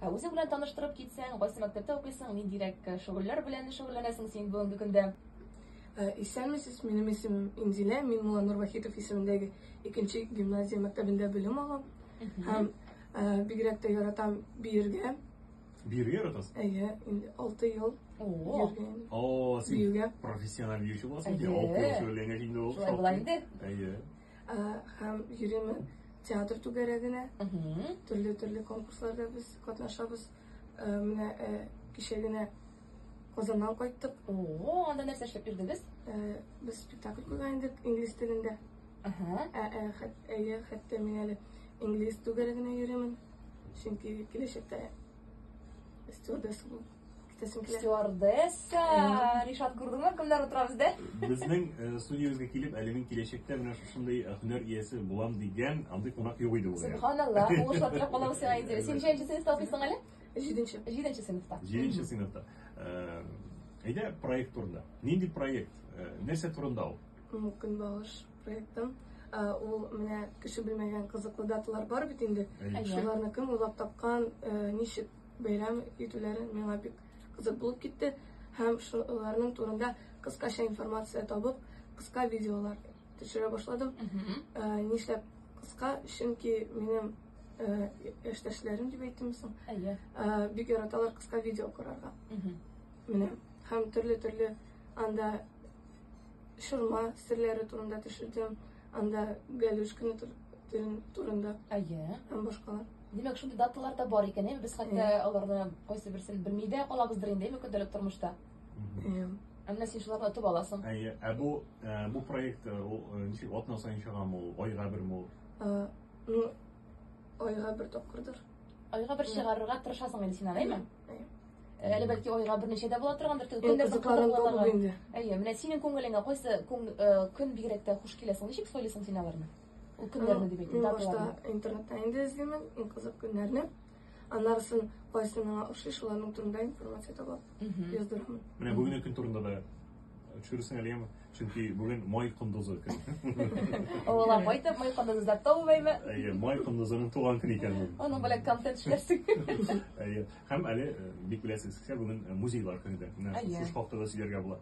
Үзең белән таныштырып китсәң, кайсы мәктәптә укыйсың, ниндирәк шөгыльләр белән шөгыльләнәсең син бүгенге көндә? Исәнмесез, минем исемем Инзилә, мин Мулла Нурвахитов исемендәге 2-нче гимназия мәктәбендә белем алам. Һәм бигрәк тә яратам биергә. Биергә яратасың? Әйе, инде 6 ел биергә. Син профессиональ биюче буласың. 6 ел шөгыльләнгән инде ул. Шулай була инде. Әйе. Һәм йөрим театр түгәрәгенә. Төрле конкурсларда без катнашабыз. Менә кичә генә Казаннан кайттык. Анда нәрсә эшләп йөрдегез? Без спектакль куйган идек инглиз телендә. Әйе, хәтта мин әле инглиз түгәрәгенә йөремен. Чөнки киләчәктә стюардесса булып китәсем килә. Стюардесса! Ришат күрдеңме, кемнәр утыра бездә? Безнең студиябезгә килеп, әле мин киләчәктә менә шушындый һөнәр иясе булам дигән андый кунак юк иде ул. Субханалла, уңышлатырып калабыз сиңа инде. Син ничәнче сыйныфта укыйсың әле? 7-нче сыйныфта. 7-нче сыйныфта. Әйдә, проект турында. Нинди проект? Нәрсә турында ул? Көнбагыш проектым. Ул менә кеше белмәгән кызыклы даталар бар бит инде. Шуларны кем уйлап тапкан, ничек бәйрәм итүләре миңа бик кызык булып китте. Һәм шуларның турында кыскача информация табып, кыска видеолар төшерә башладым. Нишләп кыска? Чөнки минем яшьтәшләрем дип әйтәмсең. Бик яраталар кыска видео карарга. Менә һәм төрле анда шурма серләре турында төшердем. Анда галушкины турында. Һәм башкалар. Димәк, шундый даталар да бар икән, без хәтта аларны кайсы берсен белмәй дә калабыздыр инде, көндәлек тормышта. Менә син шуларны тотып аласың. Әйе, бу проект ничек атна саен чыгам ул, айга берме ул? Айга бер тапкырдыр. Айга бер чыгарырга тырышасың инде син, әйеме? Әле бәлки айга берничә дә була торгандыр. Кызыкларын табып инде. Әйе, менә синең күңелеңә кайсы көн бигрәк тә хуш киләсең, ничек сөйлисең син аларны? Ул көннәрне дип әйтә. Башта интернетта инде эзлимен, иң кызык көннәрне. Аннарысын кайсына охшый шуларның турында информация табып яздырам. Менә бүгенге көн турында да төшерсең әлеме? Чөнки бүген май кондызы көн. Алла кайтып, май кондызы да табылмаймы? Әйе, май кондызының туган көне икән бу. Аның белән контент эшләрсең. Әйе. Һәм әле бик беләсез, бүген музейлар көне дә. Менә шушы хакта да сөйләргә була.